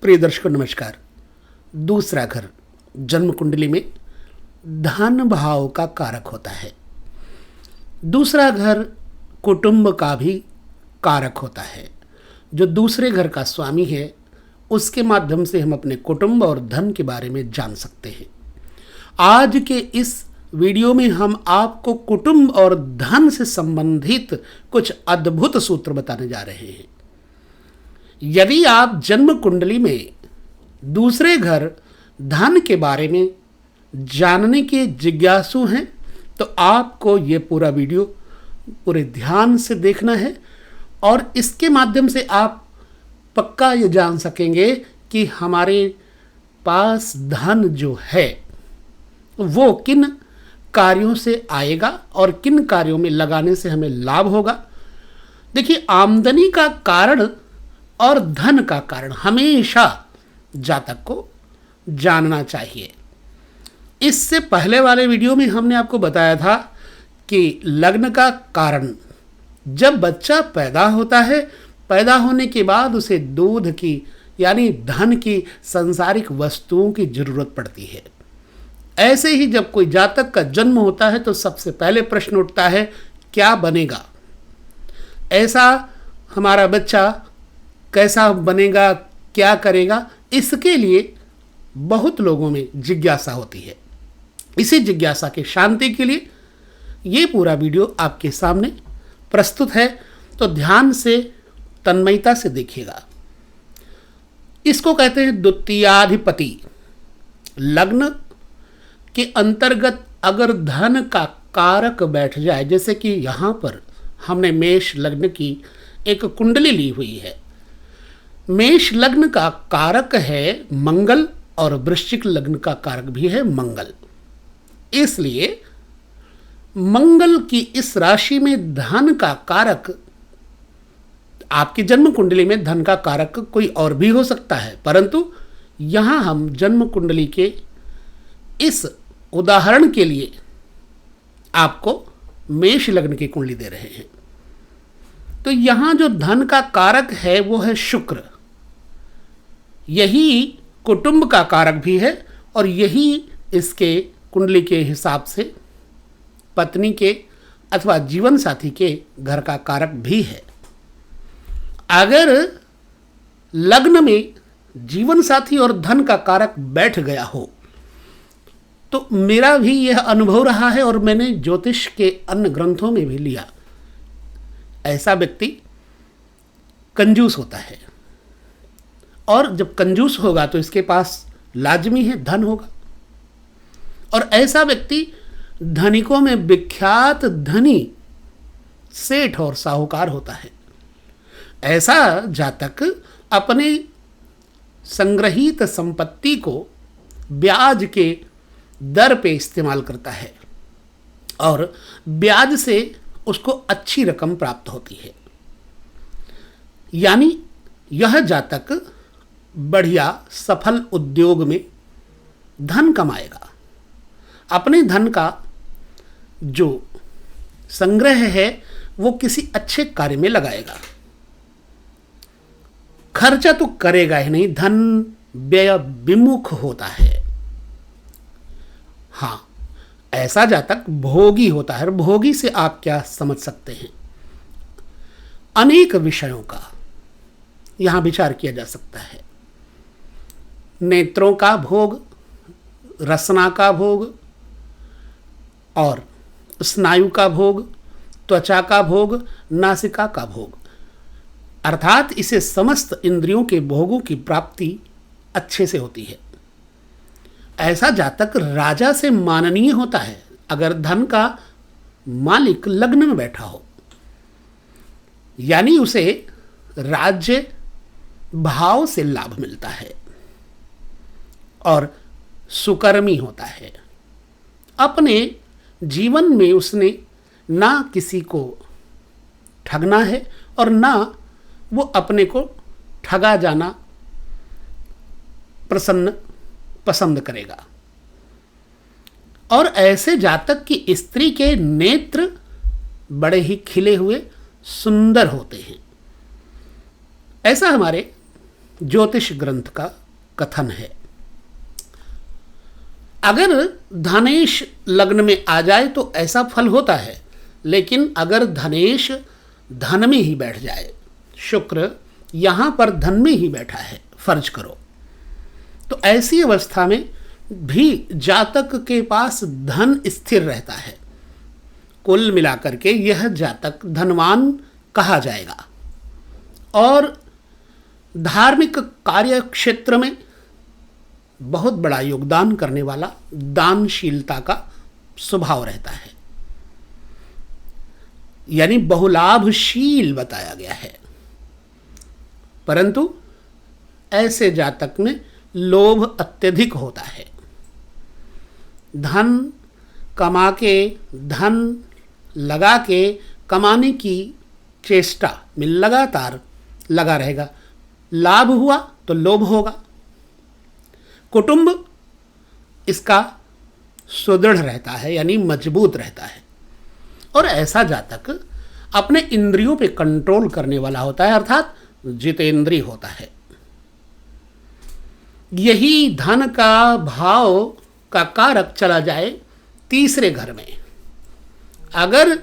प्रिय दर्शकों नमस्कार। दूसरा घर जन्म कुंडली में धन भाव का कारक होता है। दूसरा घर कुटुंब का भी कारक होता है। जो दूसरे घर का स्वामी है उसके माध्यम से हम अपने कुटुंब और धन के बारे में जान सकते हैं। आज के इस वीडियो में हम आपको कुटुंब और धन से संबंधित कुछ अद्भुत सूत्र बताने जा रहे हैं। यदि आप जन्म कुंडली में दूसरे घर धन के बारे में जानने के जिज्ञासु हैं तो आपको ये पूरा वीडियो पूरे ध्यान से देखना है और इसके माध्यम से आप पक्का ये जान सकेंगे कि हमारे पास धन जो है वो किन कार्यों से आएगा और किन कार्यों में लगाने से हमें लाभ होगा। देखिए, आमदनी का कारण और धन का कारण हमेशा जातक को जानना चाहिए। इससे पहले वाले वीडियो में हमने आपको बताया था कि लग्न का कारण, जब बच्चा पैदा होता है, पैदा होने के बाद उसे दूध की यानी धन की सांसारिक वस्तुओं की जरूरत पड़ती है। ऐसे ही जब कोई जातक का जन्म होता है तो सबसे पहले प्रश्न उठता है, क्या बनेगा? ऐसा हमारा बच्चा कैसा बनेगा, क्या करेगा? इसके लिए बहुत लोगों में जिज्ञासा होती है। इसी जिज्ञासा के शांति के लिए ये पूरा वीडियो आपके सामने प्रस्तुत है, तो ध्यान से तन्मयता से देखिएगा। इसको कहते हैं द्वितीयाधिपति। लग्न के अंतर्गत अगर धन का कारक बैठ जाए, जैसे कि यहाँ पर हमने मेष लग्न की एक कुंडली ली हुई है। मेष लग्न का कारक है मंगल और वृश्चिक लग्न का कारक भी है मंगल। इसलिए मंगल की इस राशि में धन का कारक, आपकी जन्म कुंडली में धन का कारक कोई और भी हो सकता है, परंतु यहां हम जन्म कुंडली के इस उदाहरण के लिए आपको मेष लग्न की कुंडली दे रहे हैं। तो यहां जो धन का कारक है वो है शुक्र। यही कुटुंब का कारक भी है और यही इसके कुंडली के हिसाब से पत्नी के अथवा जीवन साथी के घर का कारक भी है। अगर लग्न में जीवन साथी और धन का कारक बैठ गया हो तो मेरा भी यह अनुभव रहा है और मैंने ज्योतिष के अन्य ग्रंथों में भी लिया, ऐसा व्यक्ति कंजूस होता है और जब कंजूस होगा तो इसके पास लाजमी है धन होगा। और ऐसा व्यक्ति धनिकों में विख्यात धनी, सेठ और साहूकार होता है। ऐसा जातक अपने संग्रहित संपत्ति को ब्याज के दर पे इस्तेमाल करता है और ब्याज से उसको अच्छी रकम प्राप्त होती है। यानी यह जातक बढ़िया सफल उद्योग में धन कमाएगा। अपने धन का जो संग्रह है वो किसी अच्छे कार्य में लगाएगा। खर्चा तो करेगा ही नहीं, धन व्यय विमुख होता है। हाँ, ऐसा जातक भोगी होता है। भोगी से आप क्या समझ सकते हैं? अनेक विषयों का यहां विचार किया जा सकता है। नेत्रों का भोग, रसना का भोग और स्नायु का भोग, त्वचा का भोग, नासिका का भोग, अर्थात इसे समस्त इंद्रियों के भोगों की प्राप्ति अच्छे से होती है। ऐसा जातक राजा से माननीय होता है अगर धन का मालिक लग्न में बैठा हो, यानी उसे राज्य भाव से लाभ मिलता है और सुकर्मी होता है। अपने जीवन में उसने ना किसी को ठगना है और ना वो अपने को ठगा जाना पसंद करेगा। और ऐसे जातक की स्त्री के नेत्र बड़े ही खिले हुए सुंदर होते हैं। ऐसा हमारे ज्योतिष ग्रंथ का कथन है। अगर धनेश लग्न में आ जाए तो ऐसा फल होता है, लेकिन अगर धनेश धन में ही बैठ जाए, शुक्र यहाँ पर धन में ही बैठा है फर्ज करो, तो ऐसी अवस्था में भी जातक के पास धन स्थिर रहता है। कुल मिलाकर के यह जातक धनवान कहा जाएगा और धार्मिक कार्य क्षेत्र में बहुत बड़ा योगदान करने वाला, दानशीलता का स्वभाव रहता है, यानी बहुलाभशील बताया गया है। परंतु ऐसे जातक में लोभ अत्यधिक होता है। धन कमा के, धन लगा के कमाने की चेष्टा में लगातार लगा रहेगा। लाभ हुआ तो लोभ होगा। कुटुंब इसका सुदृढ़ रहता है, यानी मजबूत रहता है। और ऐसा जातक अपने इंद्रियों पे कंट्रोल करने वाला होता है, अर्थात जितेंद्रिय होता है। यही धन का भाव का कारक चला जाए तीसरे घर में। अगर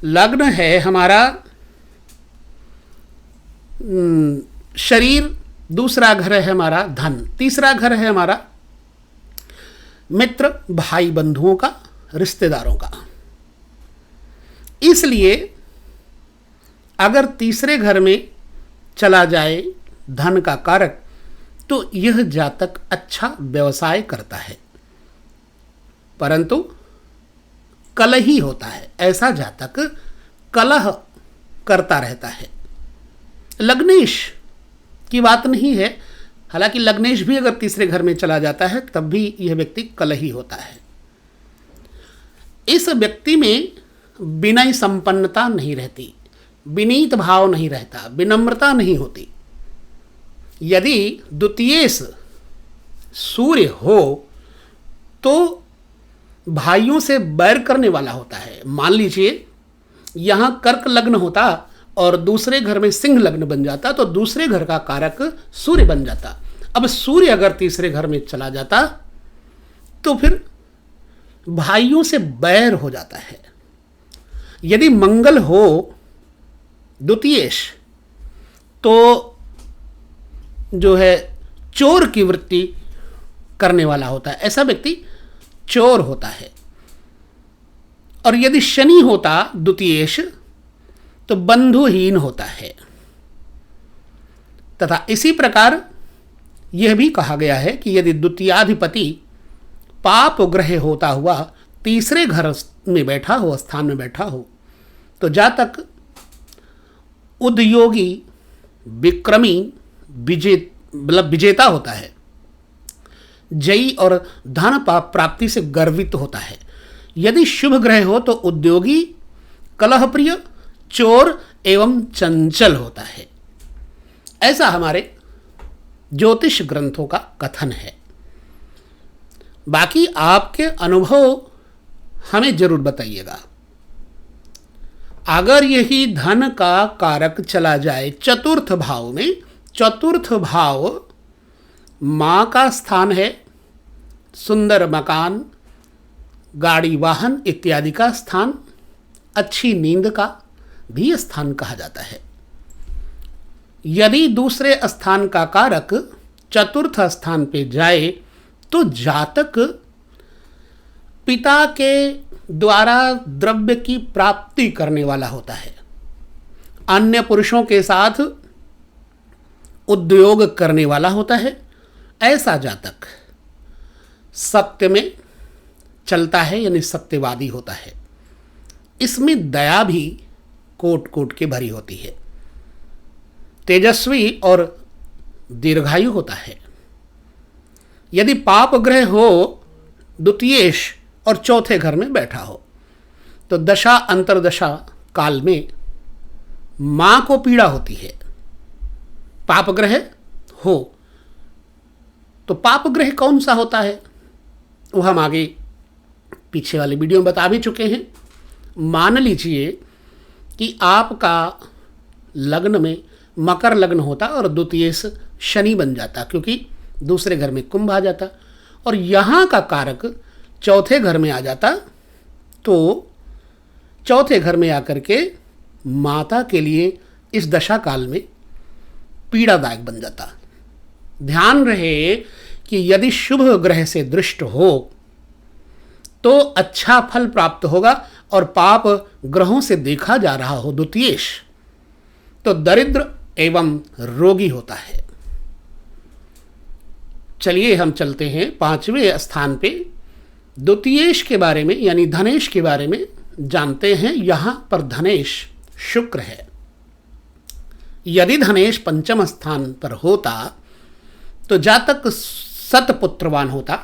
लग्न है हमारा शरीर, दूसरा घर है हमारा धन, तीसरा घर है हमारा मित्र, भाई बंधुओं का, रिश्तेदारों का। इसलिए अगर तीसरे घर में चला जाए धन का कारक, तो यह जातक अच्छा व्यवसाय करता है, परंतु कलही होता है। ऐसा जातक कलह करता रहता है। लग्नेश की बात नहीं है, हालांकि लग्नेश भी अगर तीसरे घर में चला जाता है तब भी यह व्यक्ति कलही होता है। इस व्यक्ति में विनय संपन्नता नहीं रहती, विनीत भाव नहीं रहता, विनम्रता नहीं होती। यदि द्वितीयेश सूर्य हो तो भाइयों से बैर करने वाला होता है। मान लीजिए यहाँ कर्क लग्न होता और दूसरे घर में सिंह लग्न बन जाता, तो दूसरे घर का कारक सूर्य बन जाता। अब सूर्य अगर तीसरे घर में चला जाता तो फिर भाइयों से बैर हो जाता है। यदि मंगल हो द्वितीयेश तो जो है चोर की वृत्ति करने वाला होता है, ऐसा व्यक्ति चोर होता है। और यदि शनि होता द्वितीयेश तो बंधुहीन होता है। तथा इसी प्रकार यह भी कहा गया है कि यदि द्वितीयाधिपति पाप ग्रह होता हुआ तीसरे घर में बैठा हो, स्थान में बैठा हो, तो जातक उद्योगी, विक्रमी, विजेता होता है, जयी और धन प्राप्ति से गर्वित होता है। यदि शुभ ग्रह हो तो उद्योगी, कलहप्रिय, चोर एवं चंचल होता है। ऐसा हमारे ज्योतिष ग्रंथों का कथन है। बाकी आपके अनुभव हमें जरूर बताइएगा। अगर यही धन का कारक चला जाए चतुर्थ भाव में, चतुर्थ भाव माँ का स्थान है, सुंदर मकान, गाड़ी वाहन इत्यादि का स्थान, अच्छी नींद का भी स्थान कहा जाता है। यदि दूसरे स्थान का कारक चतुर्थ स्थान पे जाए तो जातक पिता के द्वारा द्रव्य की प्राप्ति करने वाला होता है, अन्य पुरुषों के साथ उद्योग करने वाला होता है। ऐसा जातक सत्य में चलता है, यानी सत्यवादी होता है। इसमें दया भी कोट कोट के भरी होती है। तेजस्वी और दीर्घायु होता है। यदि पाप ग्रह हो द्वितीयेश और चौथे घर में बैठा हो तो दशा अंतरदशा काल में मां को पीड़ा होती है। पाप ग्रह हो तो पाप ग्रह कौन सा होता है वो हम आगे पीछे वाले वीडियो में बता भी चुके हैं। मान लीजिए कि आपका लग्न में मकर लग्न होता और द्वितीयेश शनि बन जाता, क्योंकि दूसरे घर में कुंभ आ जाता और यहाँ का कारक चौथे घर में आ जाता, तो चौथे घर में आकर के माता के लिए इस दशा काल में पीड़ादायक बन जाता। ध्यान रहे कि यदि शुभ ग्रह से दृष्ट हो तो अच्छा फल प्राप्त होगा, और पाप ग्रहों से देखा जा रहा हो द्वितीयेश तो दरिद्र एवं रोगी होता है। चलिए हम चलते हैं 5वें स्थान पे द्वितीयेश के बारे में, यानी धनेश के बारे में जानते हैं। यहां पर धनेश शुक्र है। यदि धनेश पंचम स्थान पर होता तो जातक सतपुत्रवान होता।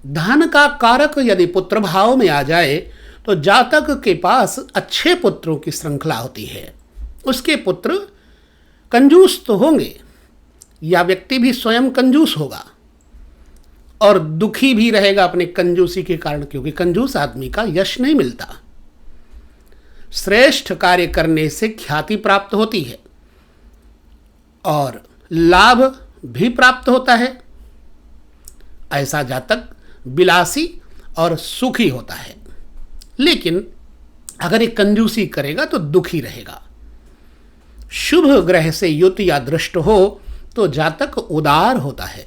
धन का कारक यदि पुत्र भाव में आ जाए तो जातक के पास अच्छे पुत्रों की श्रृंखला होती है। उसके पुत्र कंजूस तो होंगे, या व्यक्ति भी स्वयं कंजूस होगा और दुखी भी रहेगा अपने कंजूसी के कारण, क्योंकि कंजूस आदमी का यश नहीं मिलता। श्रेष्ठ कार्य करने से ख्याति प्राप्त होती है और लाभ भी प्राप्त होता है। ऐसा जातक विलासी और सुखी होता है, लेकिन अगर ये कंजूसी करेगा तो दुखी रहेगा। शुभ ग्रह से युत या दृष्ट हो तो जातक उदार होता है।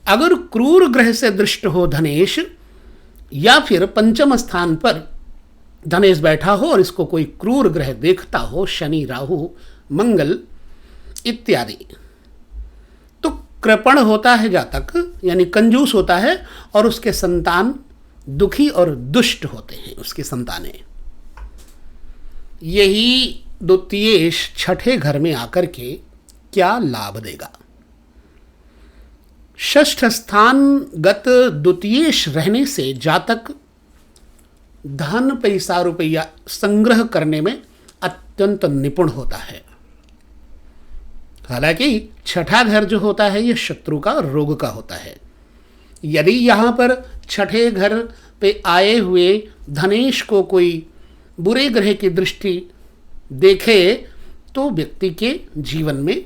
अगर क्रूर ग्रह से दृष्ट हो धनेश, या फिर पंचम स्थान पर धनेश बैठा हो और इसको कोई क्रूर ग्रह देखता हो, शनि, राहु, मंगल इत्यादि, तो कृपण होता है जातक, यानी कंजूस होता है, और उसके संतान दुखी और दुष्ट होते हैं उसकी संतानें। यही द्वितीयेश छठे घर में आकर के क्या लाभ देगा? षष्ठ स्थानगत द्वितीयेश रहने से जातक धन, पैसा, रुपया संग्रह करने में अत्यंत निपुण होता है। हालांकि छठा घर जो होता है ये शत्रु का, रोग का होता है। यदि यहाँ पर छठे घर पे आए हुए धनेश को कोई बुरे ग्रह की दृष्टि देखे तो व्यक्ति के जीवन में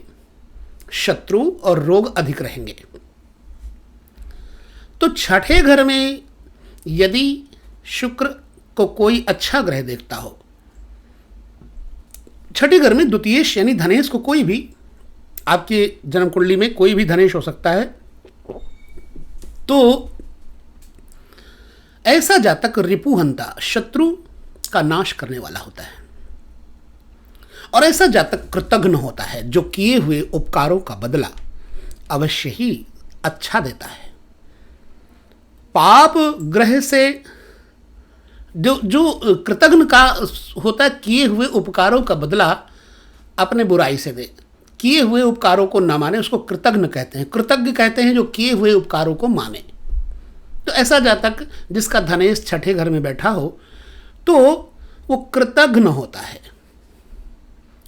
शत्रु और रोग अधिक रहेंगे। तो छठे घर में यदि शुक्र को कोई अच्छा ग्रह देखता हो, छठे घर में द्वितीयेश यानी धनेश को, कोई भी आपके जन्म कुंडली में कोई भी धनेश हो सकता है, तो ऐसा जातक रिपुहंता, शत्रु का नाश करने वाला होता है। और ऐसा जातक कृतघ्न होता है जो किए हुए उपकारों का बदला अवश्य ही अच्छा देता है। पाप ग्रह से जो कृतघ्न का होता है, किए हुए उपकारों का बदला अपने बुराई से दे। किए हुए उपकारों को न माने उसको कृतघ्न कहते हैं। कृतज्ञ कहते हैं जो किए हुए उपकारों को माने। तो ऐसा जातक जिसका धनेश छठे घर में बैठा हो तो वो कृतघ्न होता है।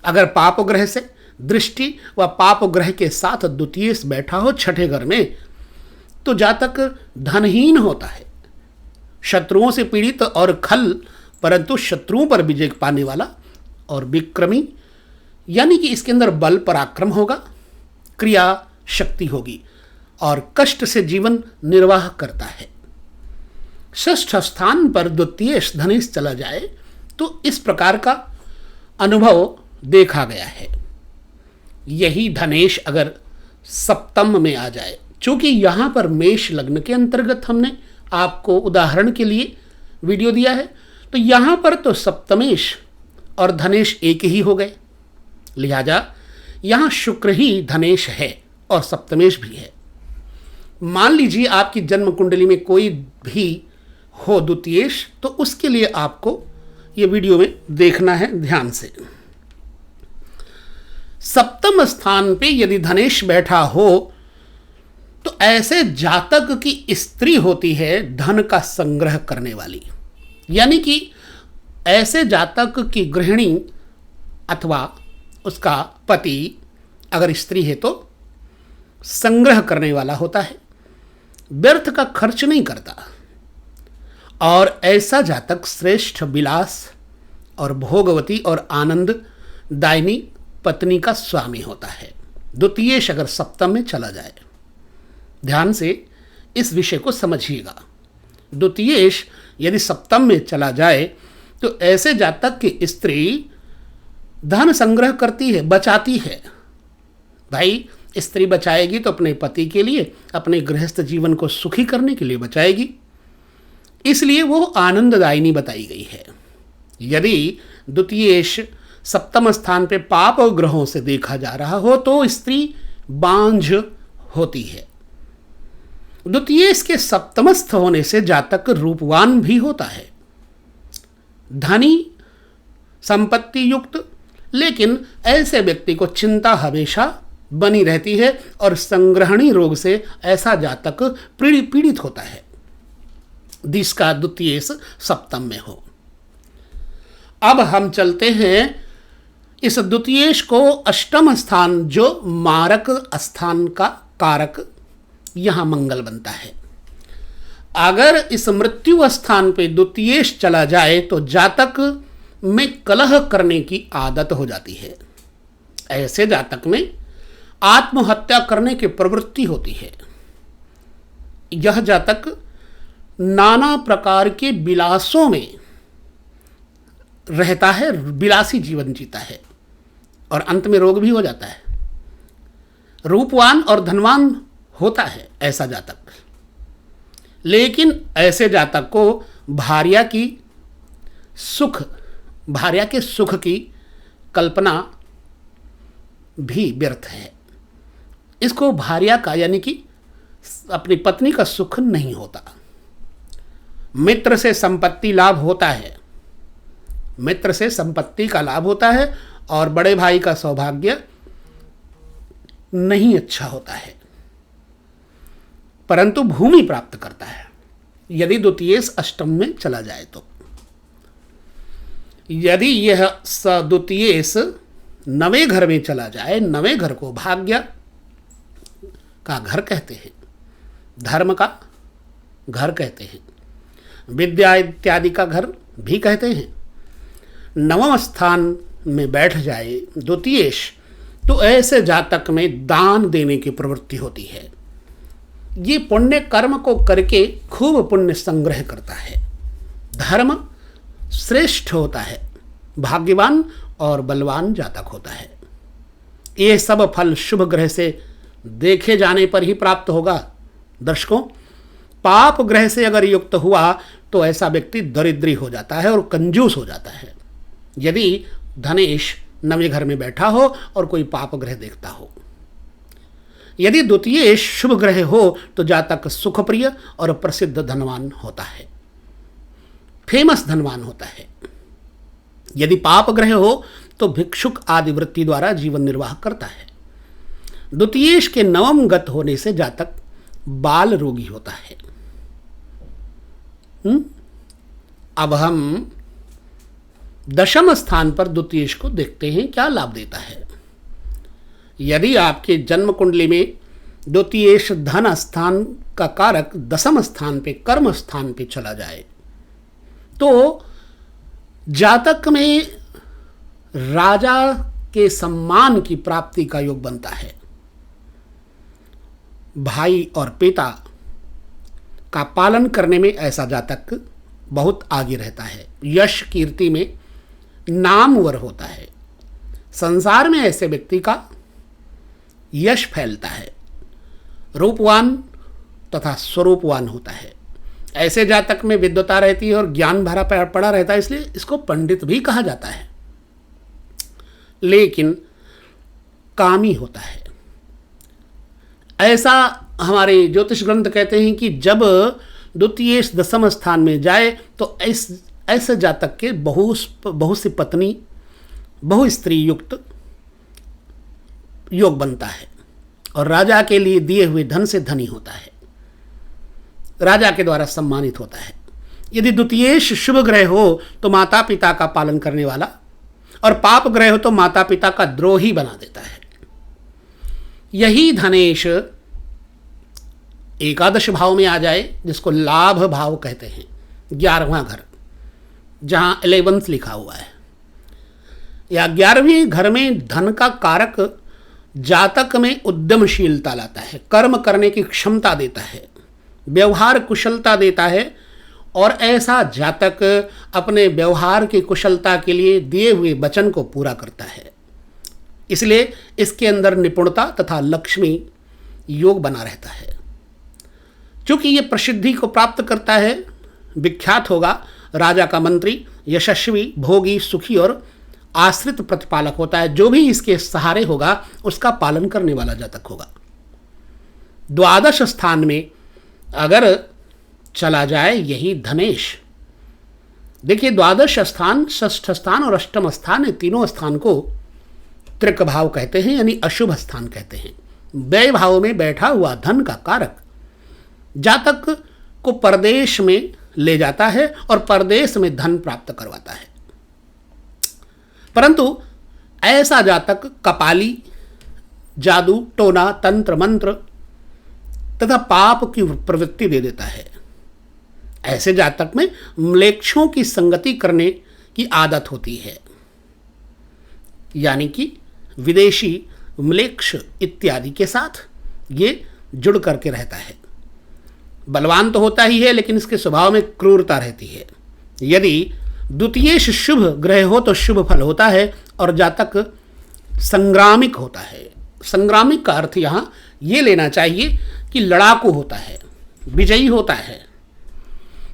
अगर पाप ग्रह से दृष्टि व पाप ग्रह के साथ द्वितीयेश बैठा हो छठे घर में तो जातक धनहीन होता है, शत्रुओं से पीड़ित और खल, परंतु शत्रुओं पर विजय पाने वाला और विक्रमी, यानी कि इसके अंदर बल पराक्रम होगा, क्रिया शक्ति होगी और कष्ट से जीवन निर्वाह करता है। षष्ठ स्थान पर द्वितीयेश धनेश चला जाए तो इस प्रकार का अनुभव देखा गया है। यही धनेश अगर सप्तम में आ जाए, चूंकि यहां पर मेष लग्न के अंतर्गत हमने आपको उदाहरण के लिए वीडियो दिया है, तो यहां पर तो सप्तमेश और धनेश एक ही हो गए, लिहाजा यहां शुक्र ही धनेश है और सप्तमेश भी है। मान लीजिए आपकी जन्म कुंडली में कोई भी हो द्वितीयेश, तो उसके लिए आपको ये वीडियो में देखना है ध्यान से। सप्तम स्थान पे यदि धनेश बैठा हो तो ऐसे जातक की स्त्री होती है धन का संग्रह करने वाली, यानी कि ऐसे जातक की गृहिणी अथवा उसका पति अगर स्त्री है तो संग्रह करने वाला होता है, व्यर्थ का खर्च नहीं करता। और ऐसा जातक श्रेष्ठ विलास और भोगवती और आनंद दायिनी पत्नी का स्वामी होता है। द्वितीयेश अगर सप्तम में चला जाए, ध्यान से इस विषय को समझिएगा। द्वितीयेश यदि सप्तम में चला जाए तो ऐसे जातक की स्त्री धन संग्रह करती है, बचाती है। भाई स्त्री बचाएगी तो अपने पति के लिए, अपने गृहस्थ जीवन को सुखी करने के लिए बचाएगी, इसलिए वो आनंददायिनी बताई गई है। यदि द्वितीयेश सप्तम स्थान पे पाप ग्रहों से देखा जा रहा हो तो स्त्री बांझ होती है। द्वितीयेश के सप्तमस्थ होने से जातक रूपवान भी होता है, धनी, संपत्ति युक्त, लेकिन ऐसे व्यक्ति को चिंता हमेशा बनी रहती है और संग्रहणी रोग से ऐसा जातक पीड़ित होता है जिसका द्वितीयेश सप्तम में हो। अब हम चलते हैं इस द्वितीयेश को अष्टम स्थान, जो मारक स्थान का कारक, यहां मंगल बनता है। अगर इस मृत्यु स्थान पे द्वितीयेश चला जाए तो जातक में कलह करने की आदत हो जाती है। ऐसे जातक में आत्महत्या करने की प्रवृत्ति होती है। यह जातक नाना प्रकार के विलासों में रहता है, विलासी जीवन जीता है और अंत में रोग भी हो जाता है। रूपवान और धनवान होता है ऐसा जातक, लेकिन ऐसे जातक को भार्या के सुख की कल्पना भी व्यर्थ है। इसको भार्या का यानी कि अपनी पत्नी का सुख नहीं होता। मित्र से संपत्ति लाभ होता है, मित्र से संपत्ति का लाभ होता है और बड़े भाई का सौभाग्य नहीं अच्छा होता है, परंतु भूमि प्राप्त करता है यदि द्वितीयेश अष्टम में चला जाए तो। यदि यह द्वितीयेश नवे घर में चला जाए, नवे घर को भाग्य का घर कहते हैं, धर्म का घर कहते हैं, विद्या इत्यादि का घर भी कहते हैं, नवम स्थान में बैठ जाए द्वितीयेश तो ऐसे जातक में दान देने की प्रवृत्ति होती है। ये पुण्य कर्म को करके खूब पुण्य संग्रह करता है, धर्म श्रेष्ठ होता है, भाग्यवान और बलवान जातक होता है। ये सब फल शुभ ग्रह से देखे जाने पर ही प्राप्त होगा। दर्शकों, पाप ग्रह से अगर युक्त हुआ तो ऐसा व्यक्ति दरिद्री हो जाता है और कंजूस हो जाता है। यदि धनेश नवे घर में बैठा हो और कोई पाप ग्रह देखता हो, यदि द्वितीयेश शुभ ग्रह हो तो जातक सुखप्रिय और प्रसिद्ध धनवान होता है, फेमस धनवान होता है। यदि पाप ग्रह हो तो भिक्षुक आदि वृत्ति द्वारा जीवन निर्वाह करता है। द्वितीयेश के नवम गत होने से जातक बाल रोगी होता है। अब हम दशम स्थान पर द्वितीयेश को देखते हैं क्या लाभ देता है। यदि आपके जन्म कुंडली में द्वितीयेश धन स्थान का कारक दशम स्थान पे, कर्म स्थान पे चला जाए तो जातक में राजा के सम्मान की प्राप्ति का योग बनता है। भाई और पिता का पालन करने में ऐसा जातक बहुत आगे रहता है, यश कीर्ति में नामवर होता है। संसार में ऐसे व्यक्ति का यश फैलता है, रूपवान तथा स्वरूपवान होता है। ऐसे जातक में विद्वता रहती है और ज्ञान भरा पड़ा रहता है, इसलिए इसको पंडित भी कहा जाता है, लेकिन कामी होता है। ऐसा हमारे ज्योतिष ग्रंथ कहते हैं कि जब द्वितीयेश दशम स्थान में जाए तो ऐसे जातक के बहु सी पत्नी, बहु स्त्री युक्त योग बनता है और राजा के लिए दिए हुए धन से धनी होता है, राजा के द्वारा सम्मानित होता है। यदि द्वितीयेश शुभ ग्रह हो तो माता पिता का पालन करने वाला, और पाप ग्रह हो तो माता पिता का द्रोही बना देता है। यही धनेश एकादश भाव में आ जाए, जिसको लाभ भाव कहते हैं, 11वां घर, जहां 11th लिखा हुआ है, या 11वें घर में धन का कारक जातक में उद्यमशीलता लाता है, कर्म करने की क्षमता देता है, व्यवहार कुशलता देता है, और ऐसा जातक अपने व्यवहार की कुशलता के लिए दिए हुए वचन को पूरा करता है। इसलिए इसके अंदर निपुणता तथा लक्ष्मी योग बना रहता है। क्योंकि ये प्रसिद्धि को प्राप्त करता है, विख्यात होगा, राजा का मंत्री, यशस्वी, भोगी, सुखी और आश्रित प्रतिपालक होता है। जो भी इसके सहारे होगा उसका पालन करने वाला जातक होगा। द्वादश स्थान में अगर चला जाए यही धनेश, देखिए द्वादश स्थान, षष्ठ स्थान और अष्टम स्थान, ये तीनों स्थान को त्रिक भाव कहते हैं, यानी अशुभ स्थान कहते हैं। व्यय भाव में बैठा हुआ धन का कारक जातक को परदेश में ले जाता है और परदेश में धन प्राप्त करवाता है। परंतु ऐसा जातक कपाली, जादू, टोना, तंत्र, मंत्र तथा पाप की प्रवृत्ति दे देता है। ऐसे जातक में म्लेच्छों की संगति करने की आदत होती है, यानी कि विदेशी म्लेच्छ इत्यादि के साथ ये जुड़ करके रहता है। बलवान तो होता ही है, लेकिन इसके स्वभाव में क्रूरता रहती है। यदि द्वितीय शुभ ग्रह हो तो शुभ फल होता है, और जातक संग्रामिक होता है। संग्रामिक का अर्थ यहाँ ये लेना चाहिए कि लड़ाकू होता है, विजयी होता है।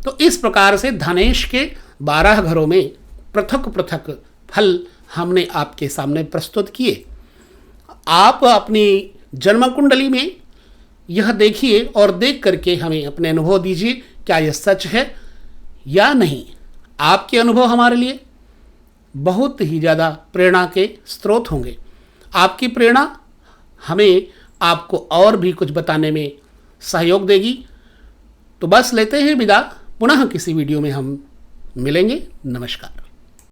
तो इस प्रकार से धनेश के 12 घरों में पृथक पृथक फल हमने आपके सामने प्रस्तुत किए। आप अपनी जन्म कुंडली में यह देखिए और देख करके हमें अपने अनुभव दीजिए, क्या यह सच है या नहीं। आपके अनुभव हमारे लिए बहुत ही ज़्यादा प्रेरणा के स्रोत होंगे। आपकी प्रेरणा हमें आपको और भी कुछ बताने में सहयोग देगी। तो बस लेते हैं विदा, पुनः किसी वीडियो में हम मिलेंगे। नमस्कार।